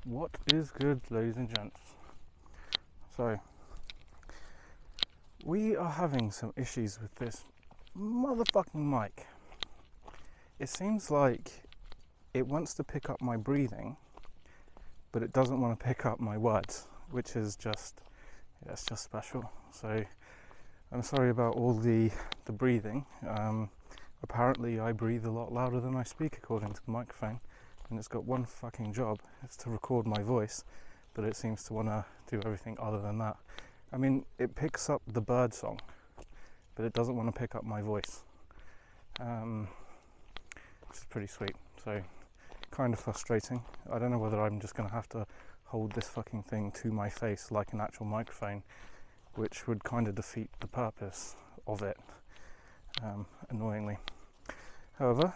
What is good, ladies and gents? So, we are having some issues with this motherfucking mic. It seems like it wants to pick up my breathing, but it doesn't want to pick up my words, which is just, it's just special. So, I'm sorry about all the breathing. Apparently I breathe a lot louder than I speak according to the microphone, and it's got one fucking job, it's to record my voice, but it seems to want to do everything other than that. I mean, it picks up the bird song, but it doesn't want to pick up my voice, which is pretty sweet. So, kind of frustrating. I don't know whether I'm just going to have to hold this fucking thing to my face like an actual microphone, which would kind of defeat the purpose of it, annoyingly. However,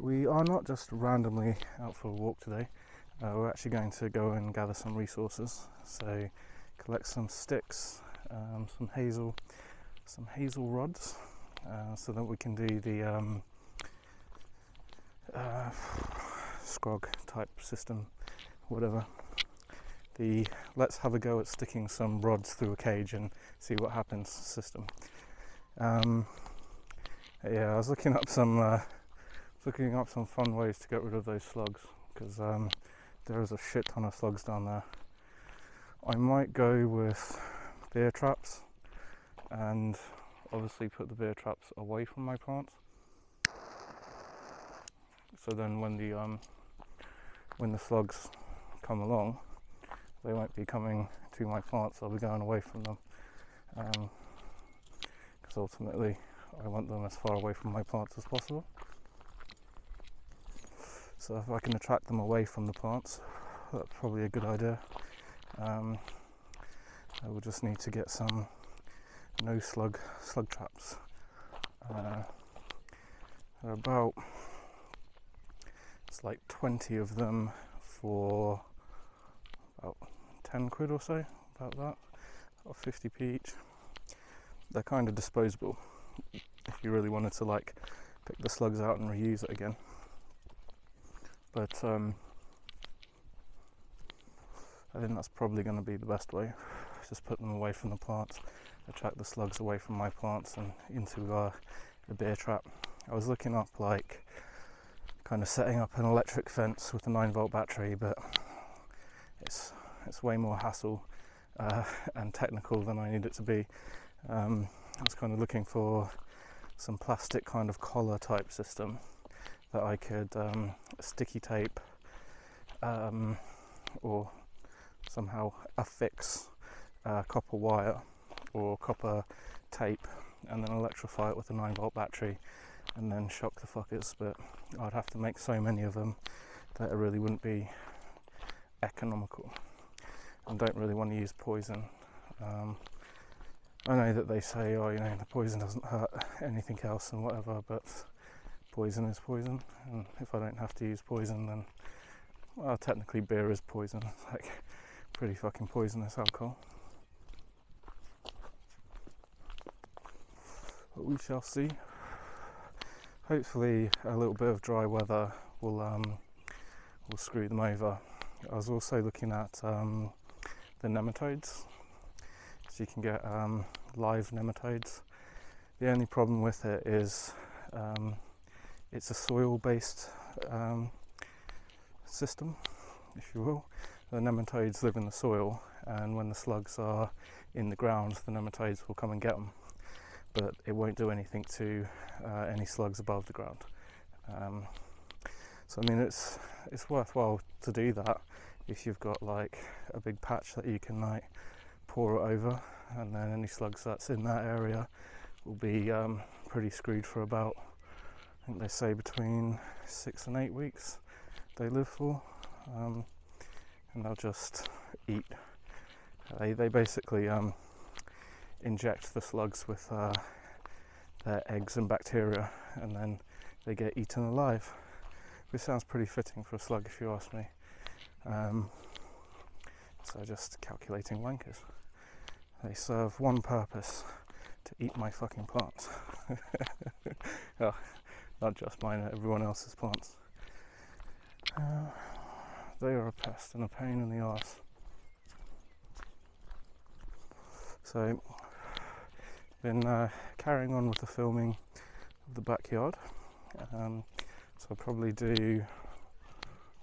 we are not just randomly out for a walk today. We're actually going to go and gather some resources. So, collect some sticks, some hazel rods, so that we can do the scrog type system, whatever. The let's have a go at sticking some rods through a cage and see what happens system. Yeah, I was looking up some fun ways to get rid of those slugs, because there is a shit ton of slugs down there. I might go with beer traps, and obviously put the beer traps away from my plants. So then when the slugs come along, they won't be coming to my plants, I'll be going away from them. Because ultimately I want them as far away from my plants as possible. So if I can attract them away from the plants, that's probably a good idea. I will just need to get some no slug traps. They're about, it's like 20 of them for about 10 quid or so, about that, or 50p each. They're kind of disposable if you really wanted to like pick the slugs out and reuse it again. But I think that's probably going to be the best way. Just put them away from the plants, attract the slugs away from my plants and into the beer trap. I was looking up like kind of setting up an electric fence with a 9-volt battery, but it's way more hassle and technical than I need it to be. I was kind of looking for some plastic kind of collar type system that I could sticky tape or somehow affix copper wire or copper tape and then electrify it with a 9-volt battery and then shock the fuckers, but I'd have to make so many of them that it really wouldn't be economical, and don't really want to use poison. I know that they say, oh, you know, the poison doesn't hurt anything else and whatever, but poison is poison, and if I don't have to use poison, then, well, technically beer is poison. It's like pretty fucking poisonous alcohol. But we shall see. Hopefully a little bit of dry weather will screw them over. I was also looking at the nematodes, so you can get live nematodes. The only problem with it is it's a soil-based system, if you will. The nematodes live in the soil, and when the slugs are in the ground, the nematodes will come and get them. But it won't do anything to any slugs above the ground. So I mean, it's worthwhile to do that if you've got like a big patch that you can like pour it over, and then any slugs that's in that area will be pretty screwed for about, I think they say between 6 and 8 weeks they live for, and they'll just eat. They basically inject the slugs with their eggs and bacteria, and then they get eaten alive, which sounds pretty fitting for a slug if you ask me. So just calculating wankers. They serve one purpose: to eat my fucking plants. Well, not just mine, everyone else's plants. They are a pest and a pain in the arse. So, been carrying on with the filming of the backyard. So I'll probably do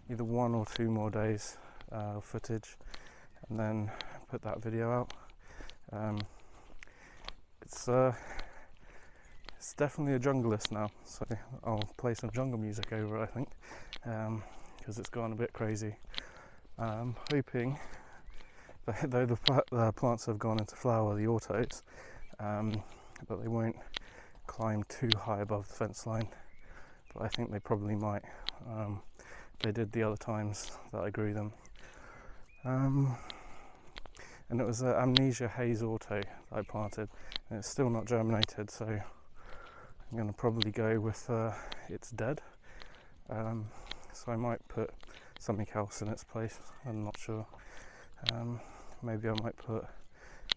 either 1 or 2 more days of footage and then put that video out. It's definitely a junglist now, so I'll play some jungle music over it, I think, because it's gone a bit crazy. I'm hoping that though the plants have gone into flower, the autos, but they won't climb too high above the fence line, but I think they probably might. They did the other times that I grew them. And it was an Amnesia hazel auto that I planted, and it's still not germinated, so I'm going to probably go with it's dead. So I might put something else in its place, I'm not sure. Maybe I might put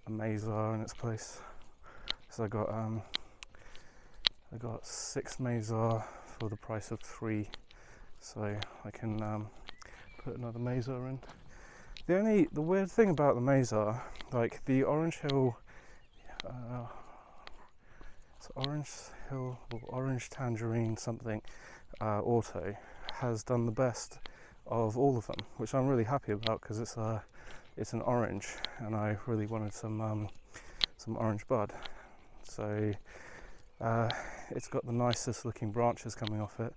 a mazar in its place. So I got 6 mazar for the price of 3, so I can put another mazar in. The weird thing about the mazar, like the Orange Hill, it's Orange Hill or Orange Tangerine something auto, has done the best of all of them, which I'm really happy about because it's an orange, and I really wanted some orange bud. So it's got the nicest looking branches coming off it,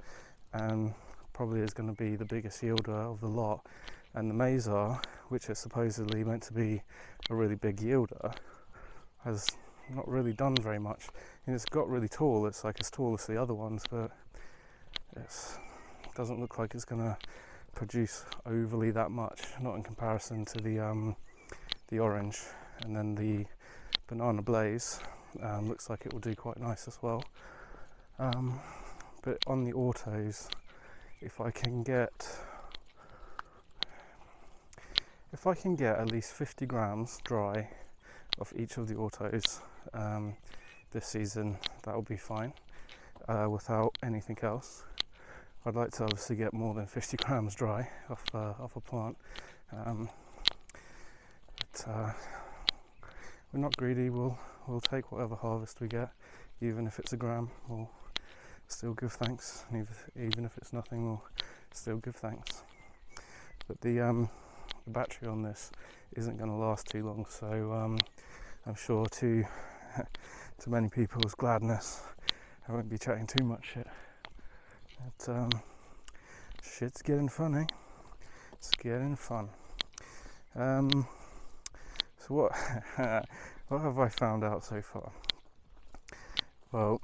and probably is going to be the biggest yielder of the lot. And the mazar, which is supposedly meant to be a really big yielder, has not really done very much. And it's got really tall, it's like as tall as the other ones, but it doesn't look like it's going to produce overly that much, not in comparison to the orange. And then the banana blaze looks like it will do quite nice as well. But on the autos, if I can get at least 50 grams dry of each of the autos this season, that will be fine, without anything else. I'd like to obviously get more than 50 grams dry off a plant, but we're not greedy. We'll take whatever harvest we get, even if it's a gram. We'll still give thanks, and even if it's nothing, we'll still give thanks. But the battery on this isn't going to last too long, so I'm sure to many people's gladness, I won't be chatting too much shit. But shit's getting fun, eh? It's getting fun. So what what have I found out so far? Well,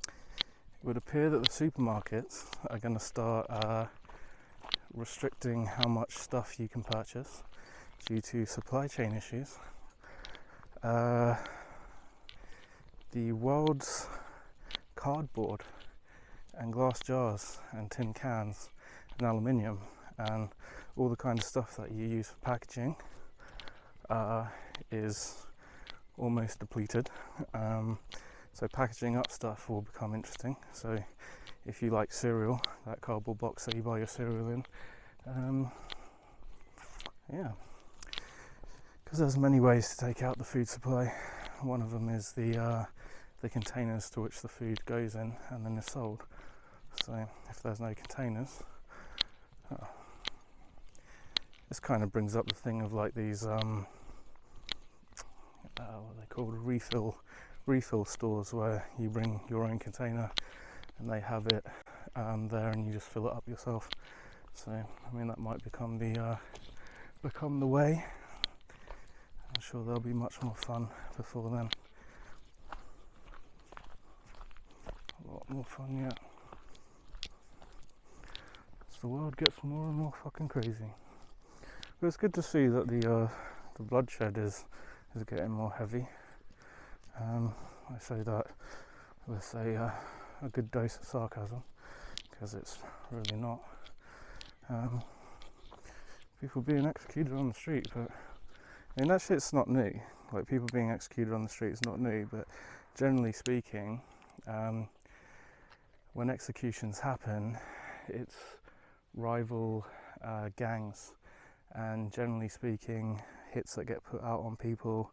it would appear that the supermarkets are going to start restricting how much stuff you can purchase due to supply chain issues. The world's cardboard and glass jars and tin cans and aluminium and all the kind of stuff that you use for packaging is almost depleted. So packaging up stuff will become interesting. So if you like cereal, that cardboard box that you buy your cereal in, yeah, because there's many ways to take out the food supply. One of them is the containers to which the food goes in and then is sold. So if there's no containers, this kind of brings up the thing of like these what are they called, refill stores, where you bring your own container and they have it there and you just fill it up yourself. So I mean, that might become the way. I'm sure there'll be much more fun before then. A lot more fun yet. As the world gets more and more fucking crazy. But it's good to see that the bloodshed is getting more heavy. I say that with a good dose of sarcasm, because it's really not. People being executed on the street, but I mean, that shit's not new. Like, people being executed on the street is not new, but generally speaking, when executions happen, it's rival gangs, and generally speaking, hits that get put out on people,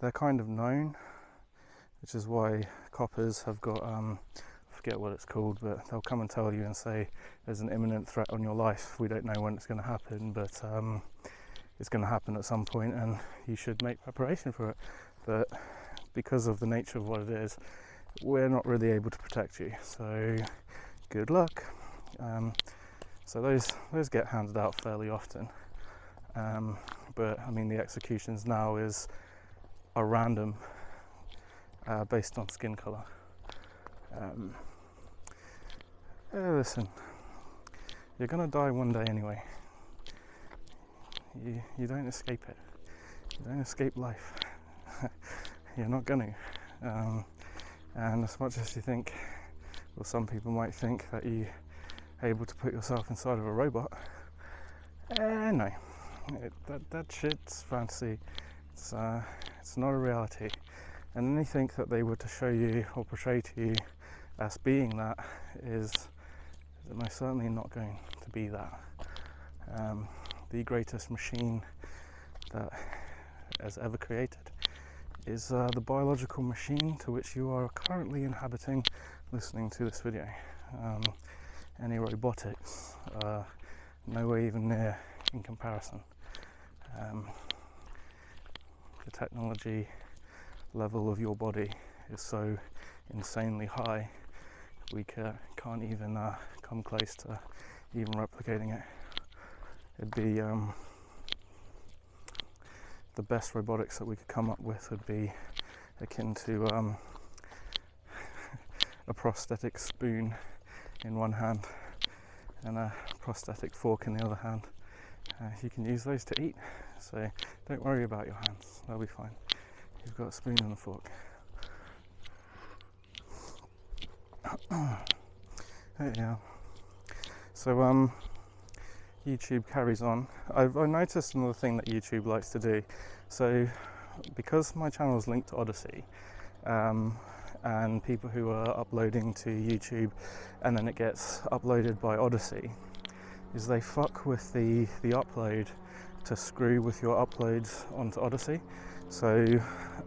they're kind of known, which is why coppers have got, I forget what it's called, but they'll come and tell you and say there's an imminent threat on your life. We don't know when it's going to happen, but it's going to happen at some point and you should make preparation for it. But because of the nature of what it is, we're not really able to protect you, so good luck. So those get handed out fairly often, but I mean the executions now are random, based on skin colour. Listen, you're gonna die one day anyway. You don't escape it. You don't escape life. You're not gonna. And as much as you think, or some people might think, that you're able to put yourself inside of a robot, no. That shit's fantasy. It's not a reality. And anything that they were to show you or portray to you as being that is most certainly not going to be that. The greatest machine that has ever created is the biological machine to which you are currently inhabiting, listening to this video. Any robotics are nowhere even near in comparison. The technology level of your body is so insanely high, we can't even come close to even replicating it. It'd be the best robotics that we could come up with would be akin to a prosthetic spoon in one hand and a prosthetic fork in the other hand. You can use those to eat, so don't worry about your hands, they'll be fine. You've got a spoon and a fork. Yeah. So YouTube carries on. I've noticed another thing that YouTube likes to do. So because my channel is linked to Odyssey, and people who are uploading to YouTube and then it gets uploaded by Odyssey, is they fuck with the upload to screw with your uploads onto Odyssey. So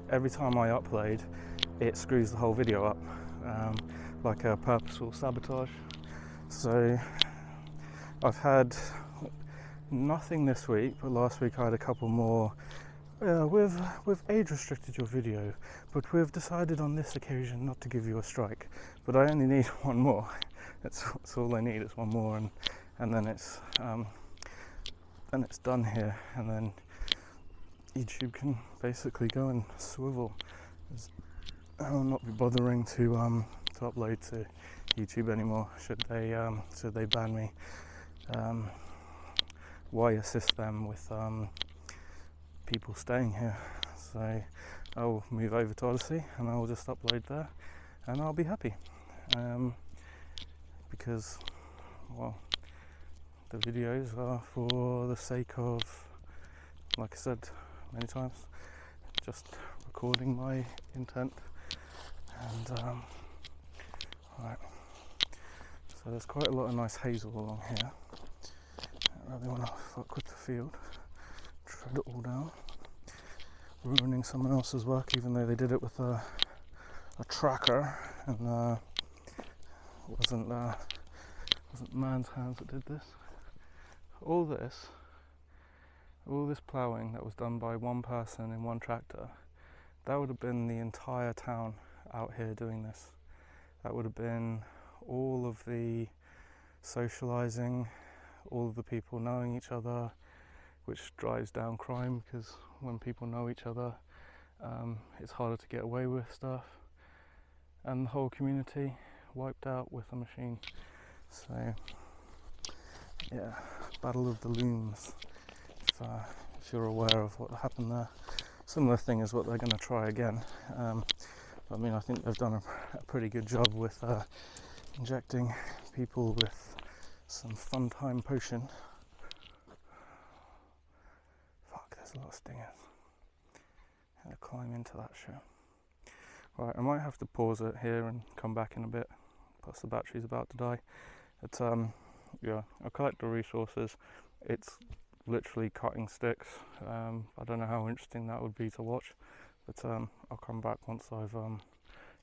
every time I upload, it screws the whole video up, like a purposeful sabotage. So I've had nothing this week, but last week I had a couple more. We've age restricted your video, but we've decided on this occasion not to give you a strike. But I only need one more. That's all I need. It's one more, and then it's done here, and then YouTube can basically go and swivel. I will not be bothering to upload to YouTube anymore. Should they ban me? Why assist them with people staying here? So I'll move over to Odyssey and I'll just upload there, and I'll be happy. Because, well, the videos are for the sake of, like I said many times, just recording my intent. And alright, so there's quite a lot of nice hazel along here. I really want to fuck with the field, tread it all down, ruining someone else's work, even though they did it with a tracker, and wasn't man's hands that did this. All this ploughing that was done by one person in one tractor, that would have been the entire town out here doing this. That would have been all of the socialising, all of the people knowing each other, which drives down crime, because when people know each other, it's harder to get away with stuff. And the whole community wiped out with a machine. So yeah, Battle of the Looms, if you're aware of what happened there. Similar thing is what they're going to try again. I mean, I think they've done a pretty good job with injecting people with some fun time potion. Fuck, there's a lot of stingers. I'm gonna climb into that shit. Right, I might have to pause it here and come back in a bit, plus the battery's about to die. It's yeah, I collect the resources. It's literally cutting sticks. I don't know how interesting that would be to watch, but I'll come back once I've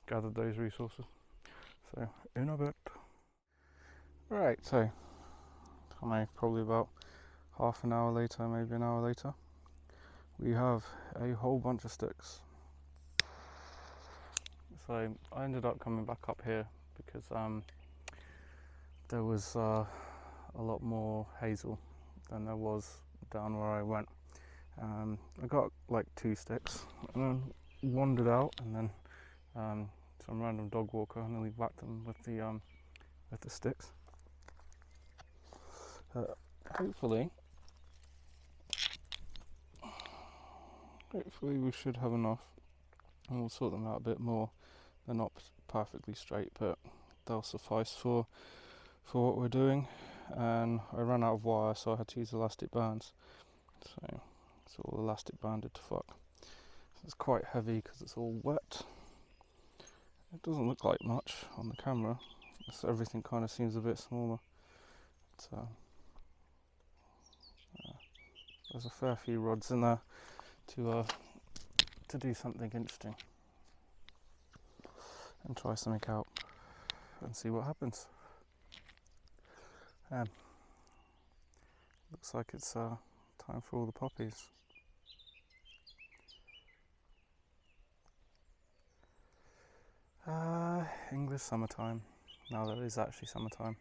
gathered those resources. So in a bit. Right, so I don't know, probably about half an hour later, maybe an hour later, we have a whole bunch of sticks. So I ended up coming back up here because there was a lot more hazel than there was down where I went. I got like 2 sticks and then wandered out, and then some random dog walker nearly whacked them with the sticks. Hopefully we should have enough, and we'll sort them out a bit more. They're not perfectly straight, but they'll suffice for what we're doing. And I ran out of wire, so I had to use elastic bands. So it's all elastic banded to fuck. So it's quite heavy because it's all wet. It doesn't look like much on the camera, so everything kind of seems a bit smaller. But, there's a fair few rods in there to do something interesting and try something out and see what happens. Looks like it's time for all the poppies. English summertime. Now that is actually summertime.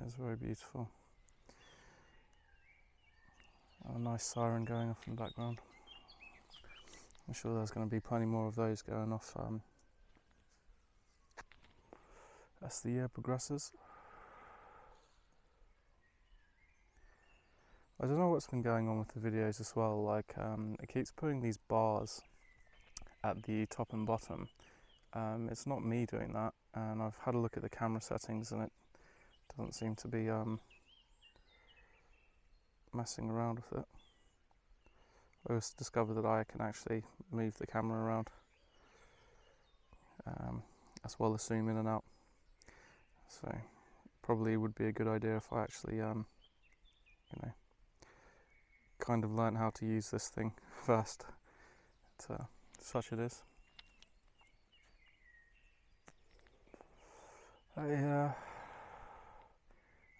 It's very beautiful. A nice siren going off in the background. I'm sure there's going to be plenty more of those going off as the year progresses. I don't know what's been going on with the videos as well, like it keeps putting these bars at the top and bottom. It's not me doing that, and I've had a look at the camera settings and it doesn't seem to be messing around with it. I just discovered that I can actually move the camera around as well as zoom in and out. So probably would be a good idea if I actually kind of learn how to use this thing first. But, such it is.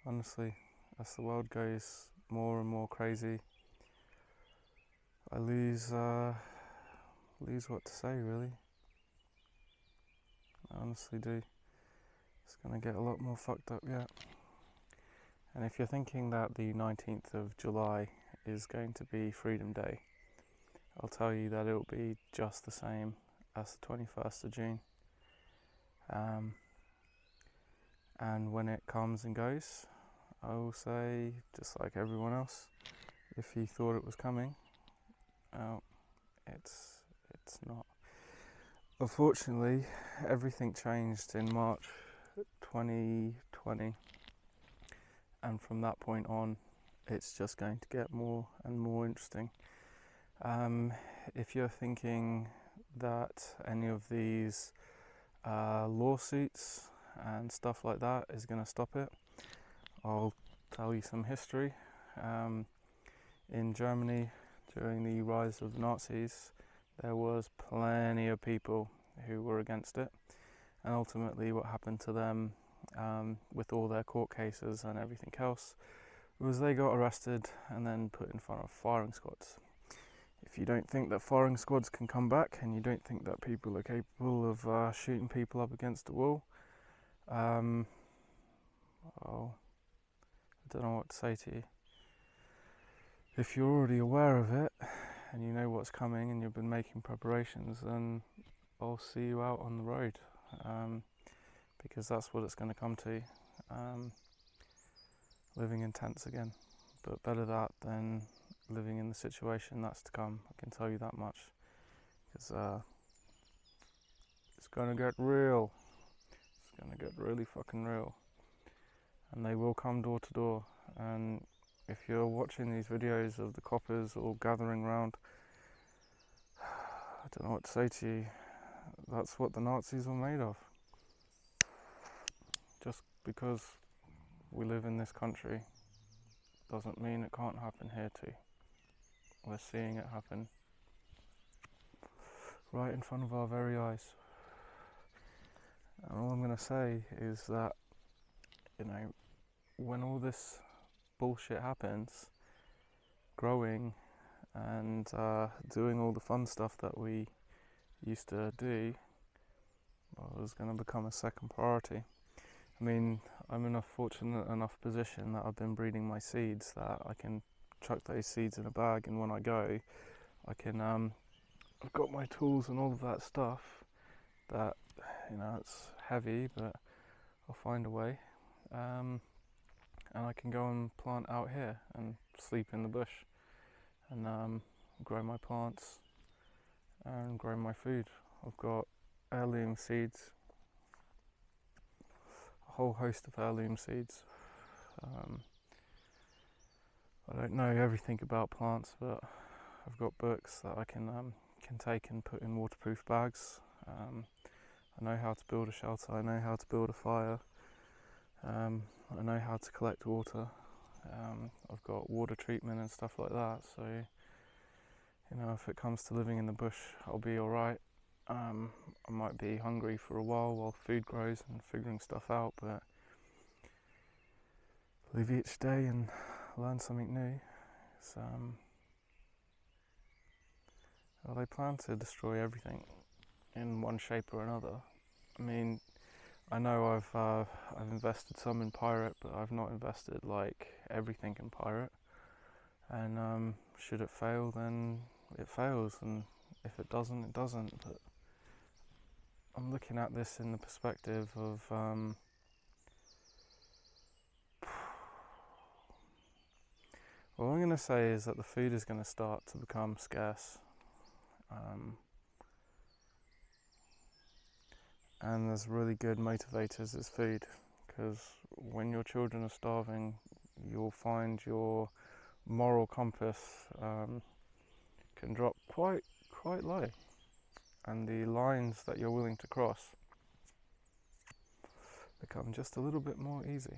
Honestly, as the world goes more and more crazy, I lose what to say, really. I honestly do. It's going to get a lot more fucked up yet. And if you're thinking that the 19th of July is going to be Freedom Day, I'll tell you that it'll be just the same as the 21st of June. And when it comes and goes, I will say, just like everyone else, if you thought it was coming, it's not. Unfortunately, everything changed in March 2020, and from that point on, it's just going to get more and more interesting. If you're thinking that any of these lawsuits and stuff like that is going to stop it, I'll tell you some history. In Germany, during the rise of the Nazis, there was plenty of people who were against it, and ultimately what happened to them with all their court cases and everything else was they got arrested and then put in front of firing squads. If you don't think that firing squads can come back, and you don't think that people are capable of shooting people up against the wall, well, I don't know what to say to you. If you're already aware of it and you know what's coming and you've been making preparations, then I'll see you out on the road, because that's what it's going to come to. Living in tents again, but better that than living in the situation that's to come. I can tell you that much, because it's going to get real. It's going to get really fucking real, and they will come door to door. And if you're watching these videos of the coppers all gathering round, I don't know what to say to you. That's what the Nazis were made of. Just because we live in this country doesn't mean it can't happen here too. We're seeing it happen right in front of our very eyes. And all I'm going to say is that, you know, when all this bullshit happens, growing and doing all the fun stuff that we used to do, well, is going to become a second priority. I mean, I'm in a fortunate enough position that I've been breeding my seeds that I can chuck those seeds in a bag, and when I go, I can, I've got my tools and all of that stuff that, you know, it's heavy, but I'll find a way. And I can go and plant out here and sleep in the bush and grow my plants and grow my food. I've got heirloom seeds, a whole host of heirloom seeds. I don't know everything about plants, but I've got books that I can take and put in waterproof bags. I know how to build a shelter, I know how to build a fire, I know how to collect water. I've got water treatment and stuff like that, so, you know, if it comes to living in the bush, I'll be alright. I might be hungry for a while food grows and figuring stuff out, but live each day and learn something new. It's, well, they plan to destroy everything in one shape or another. I mean, I know I've invested some in pirate, but I've not invested like everything in pirate. And should it fail, then it fails, and if it doesn't, it doesn't. But I'm looking at this in the perspective of what I'm going to say is that the food is going to start to become scarce. And there's really good motivators as food, because when your children are starving, you'll find your moral compass can drop quite low, and the lines that you're willing to cross become just a little bit more easy.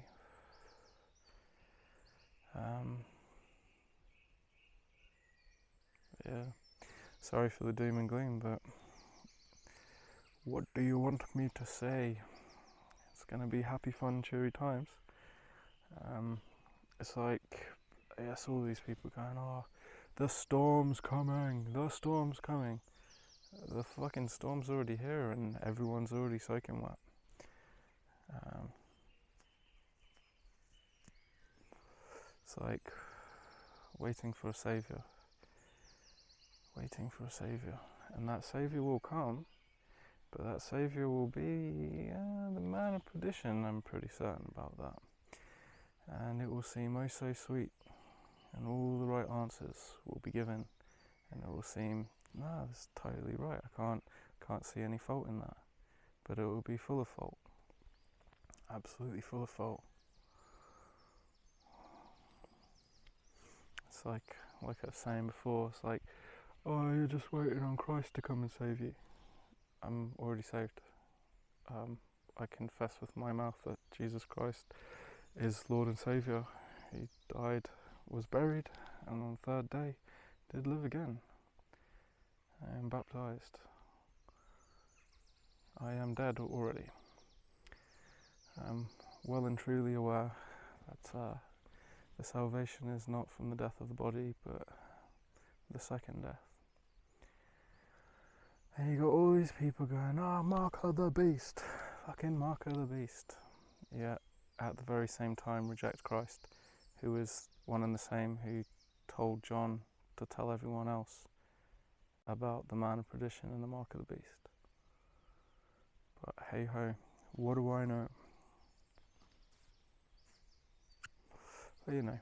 Yeah, sorry for the doom and gloom, but what do you want me to say? It's gonna be happy, fun, cheery times. It's like, I saw all these people going, oh, the storm's coming, the storm's coming. The fucking storm's already here and everyone's already soaking wet. It's like waiting for a saviour. Waiting for a saviour. And that saviour will come, but that saviour will be the man of perdition, I'm pretty certain about that. And it will seem oh so sweet, and all the right answers will be given, and it will seem, no, that's totally right, I can't see any fault in that. But it will be full of fault. Absolutely full of fault. It's like I was saying before, it's like, oh, you're just waiting on Christ to come and save you. I'm already saved. I confess with my mouth that Jesus Christ is Lord and Saviour. He died, was buried, and on the third day did live again. I am baptized. I am dead already. I'm well and truly aware that the salvation is not from the death of the body, but the second death. And you got all these people going, mark of the beast, fucking mark of the beast. Yet at the very same time reject Christ, who is one and the same who told John to tell everyone else about the man of perdition and the mark of the beast. But hey ho, what do I know? Well, you know,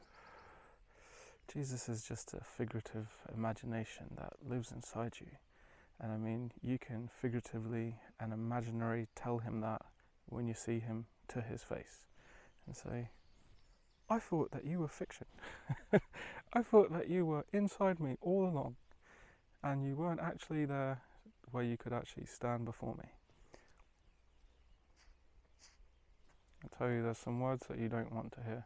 Jesus is just a figurative imagination that lives inside you. And I mean, you can figuratively and imaginary tell him that when you see him to his face and say, I thought that you were fiction. I thought that you were inside me all along and you weren't actually there where you could actually stand before me. I'll tell you there's some words that you don't want to hear.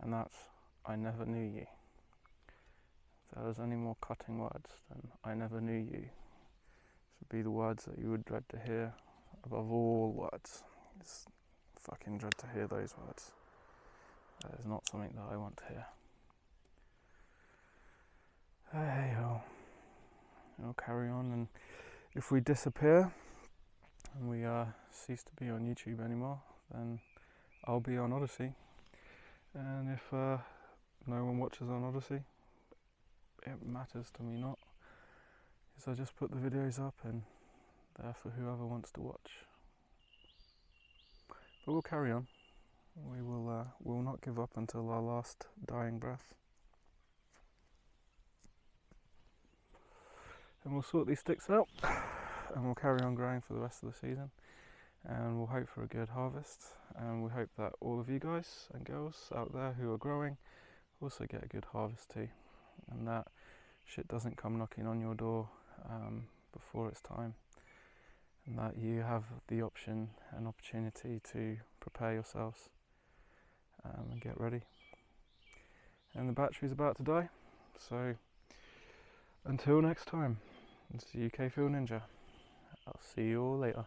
And that's, I never knew you. If there was any more cutting words, then I never knew you. This would be the words that you would dread to hear above all words. Just fucking dread to hear those words. That is not something that I want to hear. Hey ho. We'll carry on, and if we disappear and we cease to be on YouTube anymore, then I'll be on Odyssey. And if no one watches on Odyssey, it matters to me not, because I just put the videos up and they're for whoever wants to watch. But we'll carry on. We will not give up until our last dying breath. And we'll sort these sticks out and we'll carry on growing for the rest of the season, and we'll hope for a good harvest, and we hope that all of you guys and girls out there who are growing also get a good harvest too, and that shit doesn't come knocking on your door before it's time, and that you have the option and opportunity to prepare yourselves and get ready. And the battery's about to die, so until next time, it's the UK Field Ninja. I'll see you all later.